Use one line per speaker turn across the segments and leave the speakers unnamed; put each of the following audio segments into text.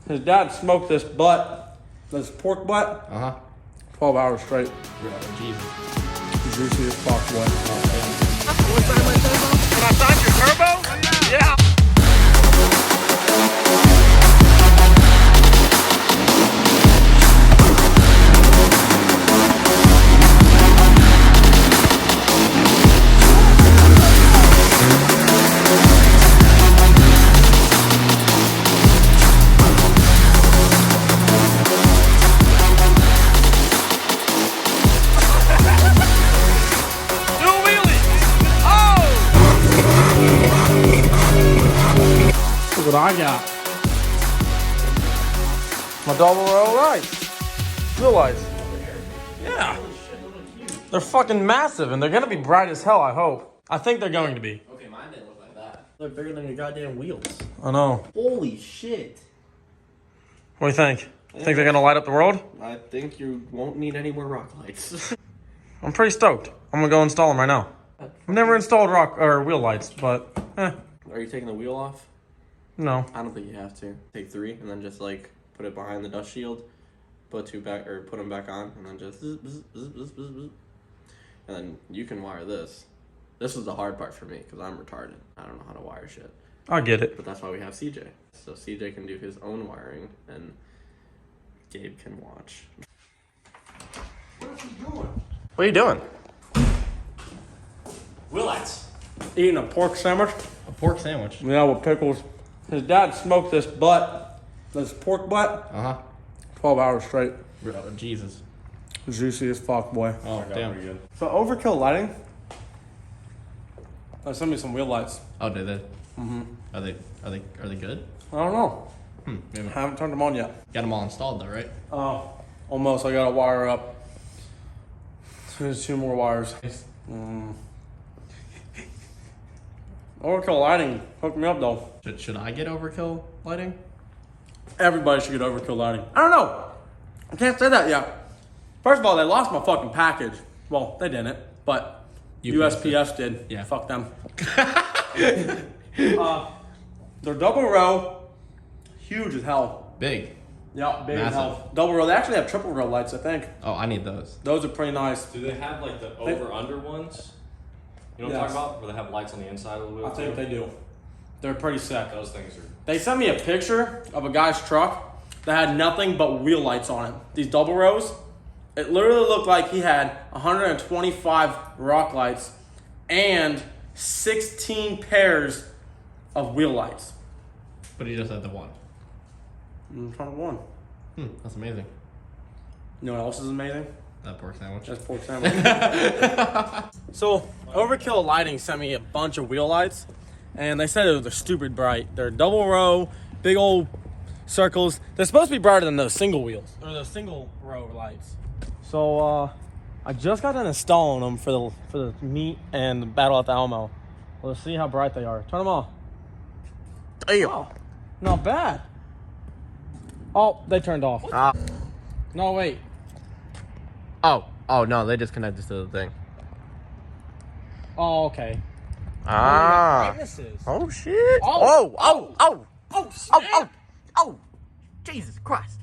His dad smoked this pork butt. 12 hours straight.
Jesus.
Juicy as fuck, boy.
Can I sign your turbo? Yeah.
Look what I got. My double row lights. Wheel lights. Yeah. They're fucking massive and they're gonna be bright as hell, I hope. I think they're going to be.
Okay, mine didn't look like that. Look bigger than your goddamn wheels.
I know.
Holy shit.
What do you think? Think they're gonna light up the world?
I think you won't need any more rock lights.
I'm pretty stoked. I'm gonna go install them right now. I've never installed wheel lights, but
Are you taking the wheel off?
No.
I don't think you have to. Take 3 and then just like put it behind the dust shield, put 2 back or put them back on, and then just zzz, zzz, zzz, zzz, zzz, zzz. And then you can wire this. This is the hard part for me because I'm retarded. I don't know how to wire shit.
I get it.
But that's why we have CJ. So CJ can do his own wiring and Gabe can watch.
What are you doing?
Wheel lights.
Eating a pork sandwich?
A pork sandwich.
Yeah, with pickles. His dad smoked this pork butt. 12 hours straight.
Jesus.
Juicy as fuck, boy.
Oh, damn. Pretty good.
So overkill lighting. Send me some wheel lights.
Oh, did they? Mm-hmm. Are they good?
I don't know.
Maybe.
I haven't turned them on yet.
Got them all installed though, right?
Almost. I gotta wire up. There's 2 more wires. Overkill lighting. Hook me up though.
Should I get overkill lighting?
Everybody should get overkill lighting. I don't know. I can't say that yet. First of all, they lost my fucking package. Well, they didn't, but USPS did.
Yeah.
Fuck them. They're double row. Huge as hell.
Big.
Yeah, big as
Massive.
hell. Double row. They actually have triple row lights, I think.
Oh, I need those.
Those are pretty nice.
Do they have like the over-under ones? You know what I'm
Yes.
talking about? Where they have lights on the inside of the wheel?
I think they do. They're pretty sick.
Those things are...
They sent me a picture of a guy's truck that had nothing but wheel lights on it. These double rows. It literally looked like he had 125 rock lights and 16 pairs of wheel lights.
But he just had the one.
I'm trying to one.
That's amazing.
You know what else is amazing?
That pork sandwich.
That's pork sandwich. So, Overkill Lighting sent me a bunch of wheel lights, and they said they're stupid bright. They're double row, big old circles. They're supposed to be brighter than those single wheels, or those single row lights. So, I just got done installing them for the meet and the Battle at the Alamo. Let's see how bright they are. Turn them off.
Damn.
Oh, not bad. Oh, they turned off. No, wait.
Oh no, they just connected to the thing.
Oh, okay.
Brightnesses. Oh shit. Oh, Jesus Christ.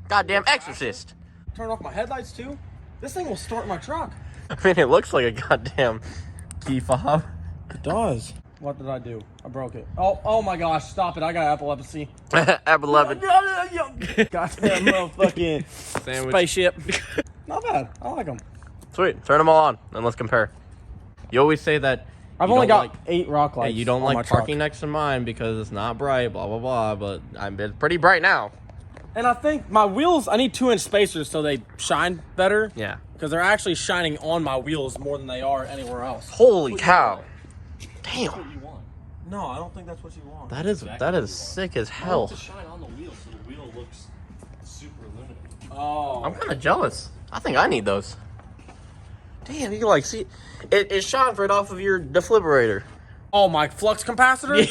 Goddamn exorcist.
Turn off my headlights too? This thing will start my truck.
I mean, it looks like a goddamn key fob.
It does. What did I do? I broke it. Oh my gosh, stop it. I got epilepsy.
Apple 11.
Goddamn motherfucking
Sandwich.
spaceship. Not bad. I like them.
Sweet. Turn them all on and let's compare. You always say that
I've
you
only
don't
got 8 rock lights.
you don't
on my
like
truck.
parking next to mine because it's not bright, blah, blah, blah, but it's pretty bright now.
And I think my wheels, I need 2-inch spacers so they shine better.
Yeah.
Because they're actually shining on my wheels more than they are anywhere else.
Holy cow. Damn.
What you want.
No, I don't think that's what you want.
That is sick as
I
hell.
want to shine on the wheel so the wheel looks super illuminated.
Oh.
I'm kind of jealous. I think I need those. Damn, you can like see it shone right off of your defibrillator.
Oh, my flux capacitor?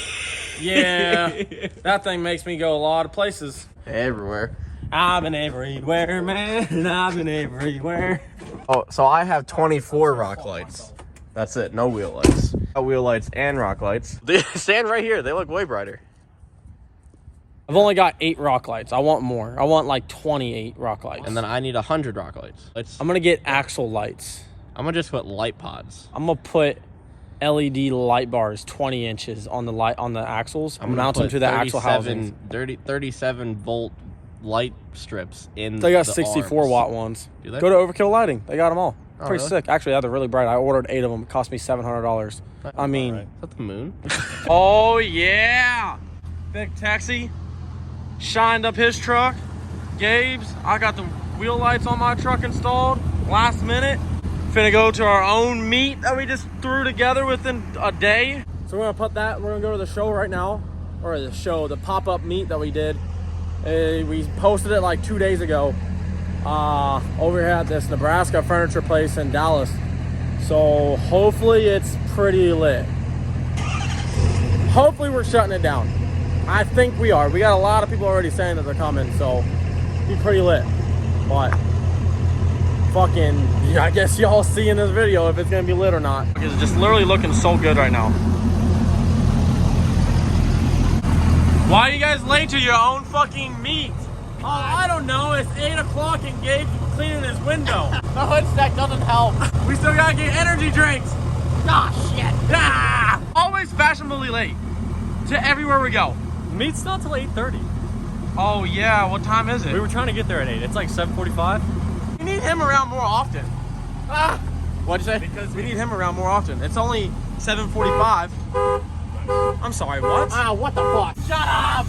Yeah. That thing makes me go a lot of places.
Everywhere.
I've been everywhere, man. I've been everywhere.
Oh, so I have 24 rock lights. That's it. No wheel lights. Wheel lights and rock lights. They stand right here. They look way brighter.
I've only got 8 rock lights. I want more. I want like 28 rock lights.
And then I need 100 rock lights.
I'm gonna get axle lights.
I'm gonna just put light pods.
I'm gonna put LED light bars 20 inches on the axles. I'm gonna mount them to the axle housing.
37 volt light strips in
They got
the
64
arms.
watt ones.
Do they?
Go to Overkill Lighting. They got them all.
Oh,
Pretty
really?
sick. Actually, yeah, they're really bright. I ordered 8 of them. It cost me $700. I mean,
Is that the moon?
oh yeah, Big Taxi shined up his truck. Gabe's. I got the wheel lights on my truck installed last minute. Finna go to our own meet that we just threw together within a day. So we're gonna put that. We're gonna go to the show right now, or the pop-up meet that we did. We posted it like 2 days ago. Over here at this Nebraska furniture place in Dallas. So hopefully it's pretty lit. Hopefully we're shutting it down. I think we are. We got a lot of people already saying that they're coming, so be pretty lit. But fucking, yeah, I guess y'all see in this video if it's gonna be lit or not. Because it's just literally looking so good right now. Why are you guys late to your own fucking meet? Oh, I don't know. It's 8 o'clock and Gabe's cleaning his window.
No, it's that doesn't help.
We still gotta get energy drinks.
Ah, shit.
Ah! Always fashionably late to everywhere we go.
Meet's not till 8:30.
Oh yeah, what time is it?
We were trying to get there at 8. It's like 7:45.
We need him around more often.
Ah,
What'd you say?
Because
we need him around more often. It's only 7:45. I'm sorry, what?
ah, what the fuck? Shut up.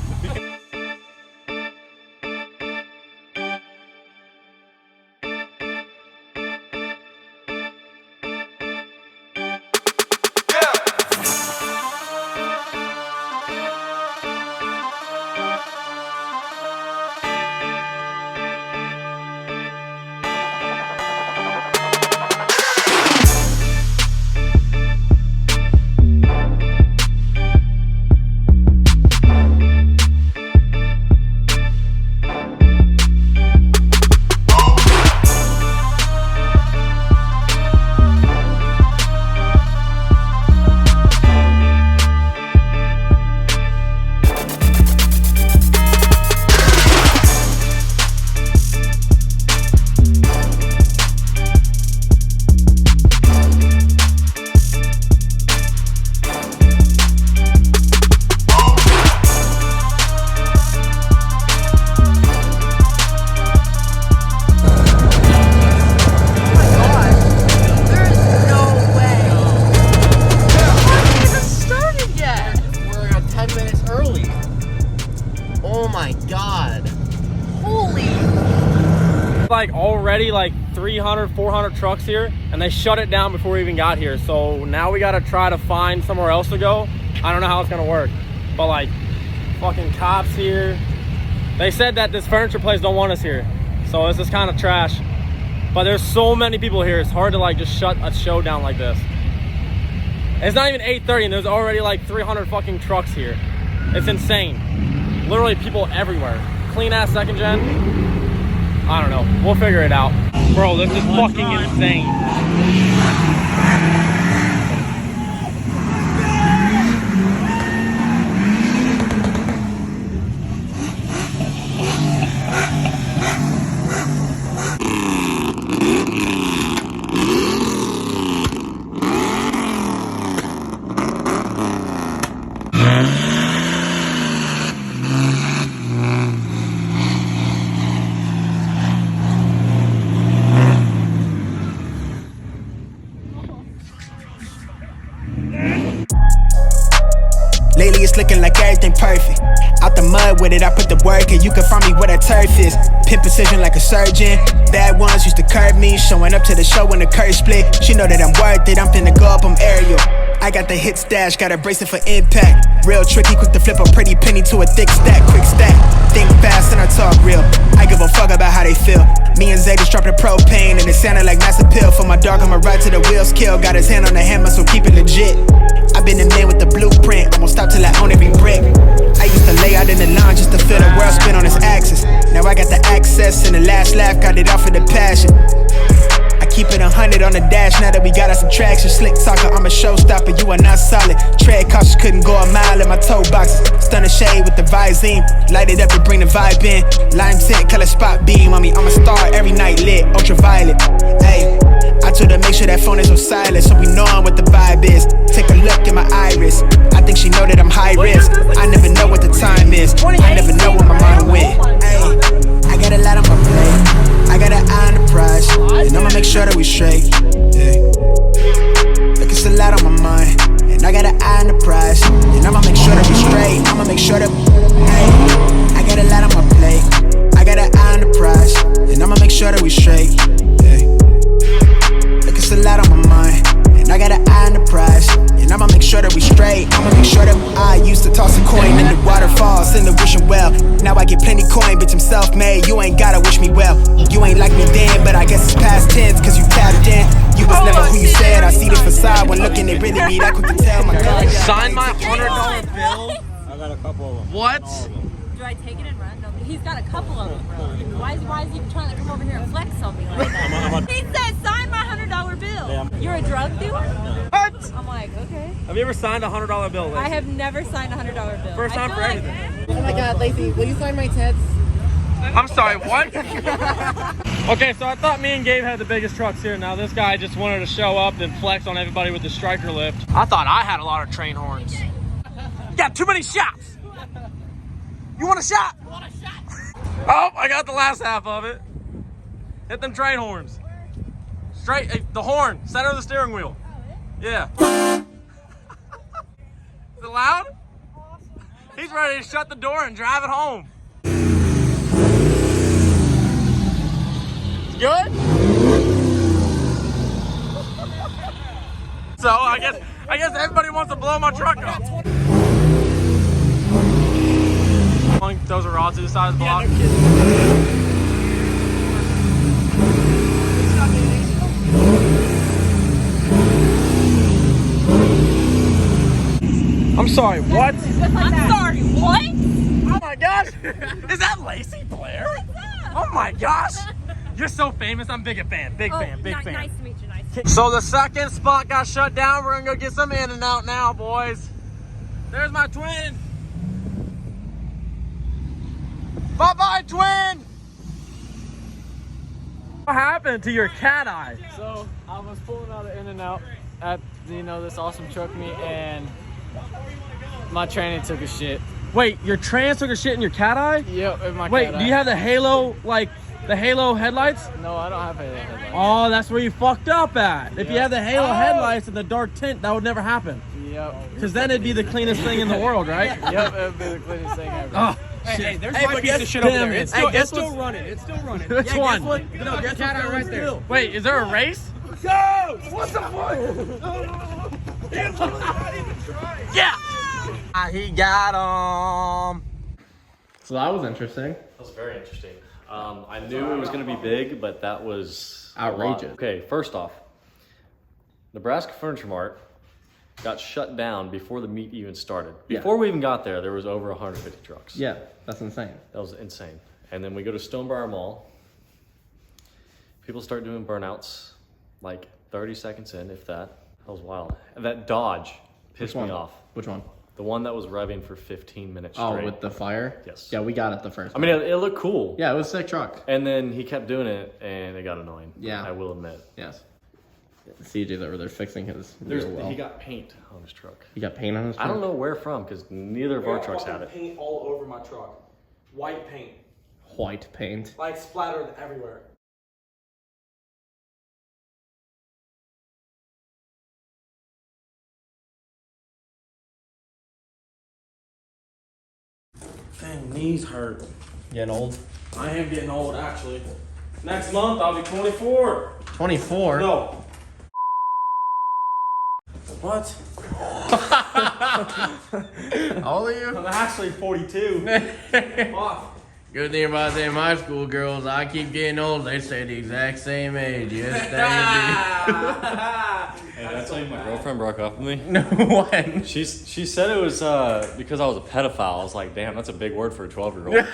Like already like 300, 400 trucks here, and they shut it down before we even got here. So now we gotta try to find somewhere else to go. I don't know how it's gonna work, but like fucking cops here. They said that this furniture place don't want us here, so this is kind of trash. But there's so many people here, it's hard to like just shut a show down like this. It's not even 8:30 and there's already like 300 fucking trucks here. It's insane. Literally people everywhere. Clean ass second gen. I don't know. We'll figure it out. Bro, this is fucking insane.
Lately it's looking like everything perfect. Out the mud with it, I put the work in. You can find me where that turf is. Pin precision like a surgeon. Bad ones used to curb me. Showing up to the show when the curve split. She know that I'm worth it, I'm finna go up, I'm aerial. I got the hit stash, got a bracelet for impact. Real tricky, quick to flip a pretty penny to a thick stack. Quick stack, think fast and I talk real. I give a fuck about how they feel. Me and Zay just dropped the propane and it sounded like massive pill. For my dog, I'ma ride to the wheels kill. Got his hand on the hammer, so keep it legit. I been the man with the blueprint, I won't stop till I own every brick. I used to lay out in the lawn just to feel the world spin on its axis. Now I got the access and the last laugh, got it off of the passion. I keep it 100 on the dash. Now that we got us some traction, slick talker, I'm a showstopper. You are not solid. Tread cautious, couldn't go a mile in my toe boxes. Stunner shade with the Visine, light it up and bring the vibe in. Lime tint, color spot beam on me. I'm a star every night lit, ultraviolet. Hey, I told her make sure that phone is on silent, so we knowin' what the vibe is. Take a look in my iris. I think she know that I'm high risk. I never know what the time is. I never know where my mind went. Hey, I got a lot on my plate. I got an eye on the prize, and I'ma make sure that we straight. Yeah. Look, it's a lot on my mind, and I got an eye on the prize, and I'ma make sure that we straight. I'ma make sure that. Hey, I got a lot on my plate. I got an eye on the prize, and I'ma make sure that we straight. Yeah. Look, it's a lot on my mind, and I got an eye on the prize, and I'ma make sure that we straight. I'ma make sure that I used to toss a coin in the waterfalls, in the wishing well. Now I get plenty coin, bitch, I'm self-made. You ain't gotta wish me well. You ain't like me then, but I guess it's past tense, cause you tapped in. You was never who you said. I see the facade when looking at really me. That quick to tell my God.
Sign my $100 bill.
I got a couple of them.
What?
Do I take it and run? No, he's got a couple of them, bro. Why is he trying to come over here and flex on me like that? He said, sign my $100 bill.
Yeah,
You're a drug dealer?
What?
I'm like, okay.
Have you ever signed a $100 bill?
I have never signed a $100 bill.
First time for anything.
Oh my God, Lacey, will you sign my tits?
I'm sorry, what? Okay, so I thought me and Gabe had the biggest trucks here. Now this guy just wanted to show up and flex on everybody with the striker lift. I thought I had a lot of train horns. You got too many shots. You want a shot? Oh, I got the last half of it. Hit them train horns. Straight, the horn, center of the steering wheel. Yeah. Is it loud? He's ready to shut the door and drive it home. It's good? So I guess everybody wants to blow my truck up. Those are rods to the side of the block. I'm sorry, what?
I'm sorry, what?
Oh my gosh! Is that Lacey Blair? Oh my gosh! You're so famous, I'm big fan. Big fan.
Nice to meet you, nice to meet you.
So the second spot got shut down. We're gonna go get some in and out now, boys. There's my twin. Bye-bye, twin! What happened to your cat eye?
So I was pulling out of In-N-Out at this awesome truck meet, and my tranny took a shit.
Wait, your trans took a shit in your cat eye?
Yep, in my
Wait,
cat
do
eye.
you have the halo, like the halo headlights?
No, I don't have headlights.
Oh, that's where you fucked up at. If you had the halo headlights and the dark tint, that would never happen.
Yep.
Because then it'd be the cleanest thing in the world, right?
Yep, it would be the cleanest thing ever.
Oh,
Hey, there's
Hey,
my
but
piece
guess-
of shit over
damn
there.
it.
It's still,
Hey,
it's
guess
still
what-
running. It's still running.
Which
yeah,
one?
Guess what? No, guess
cat
what?
eye right there.
Still.
Wait, is there a race?
Go! What the fuck? He's not even trying.
Yeah! He got him.
So that was interesting.
That was very interesting. I knew it was going to be big, but that was a lot.
Outrageous.
Okay, first off, Nebraska Furniture Mart got shut down before the meet even started.
Yeah.
Before we even got there was over 150 trucks.
Yeah, that's insane.
That was insane. And then we go to Stonebriar Mall. People start doing burnouts like 30 seconds in, if that. That was wild. And that Dodge pissed me off.
Which one?
The one that was revving for 15 minutes straight.
Oh, with the fire?
Yes.
Yeah, we got it the first
I mean, it looked cool.
Yeah, it was a sick truck.
And then he kept doing it, and it got annoying.
Yeah.
I will admit.
Yes. CJ's over there fixing his
There's,
rear well.
He got paint on his truck.
He got paint on his truck?
I don't know where from, because neither of our trucks had it.
Paint all over my truck. White paint.
White paint.
Like splattered everywhere. Dang, knees hurt.
Getting old?
I am getting old, actually. Next month, I'll be 24.
24?
No. What?
How old are you?
I'm actually 42. Fuck.
Good thing about them high school girls, I keep getting old. They stay the exact same age. Yes,
Hey, that's why my girlfriend broke up with me.
No one.
She said it was because I was a pedophile. I was like, damn, that's a big word for a 12-year-old.